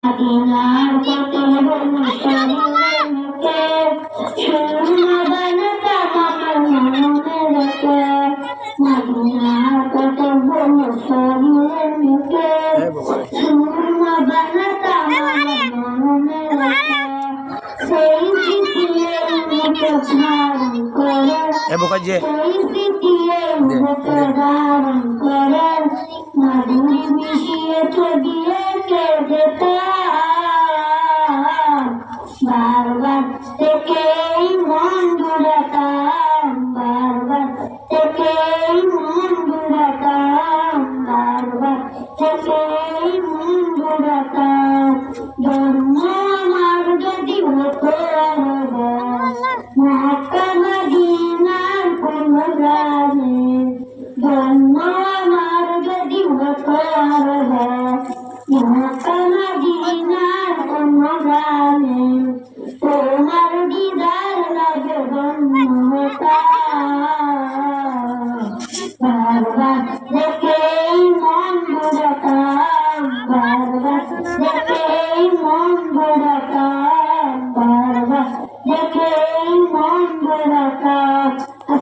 মদিনার কত বনসারির মুখে সুরমা বানাতা আমার মনে রাখে মদিনার কত বনসারির মুখে সুরমা বানাতা আমার মনে রাখে সেই স্মৃতির মুখে ধারণ করে সেই স্মৃতির মুখে ধারণ করে মাধুরী মিশিয়ে ছড়িয়ে যেতে বারবার থেকেই মন জুড়াতাম বারবার থেকেই মন জুড়াতাম বারবার থেকেই মন জুড়াতাম জন্ম আমার যদি হতো মক্কা মদিনার কোন গ্রামে জন্ম আমার যদি হতো মক্কা মদিনার কোন গ্রামে তোমার দিদার লাগে বারবার দেখেই মন জুড়াতাম বারবার দেখেই মন জুড়াতাম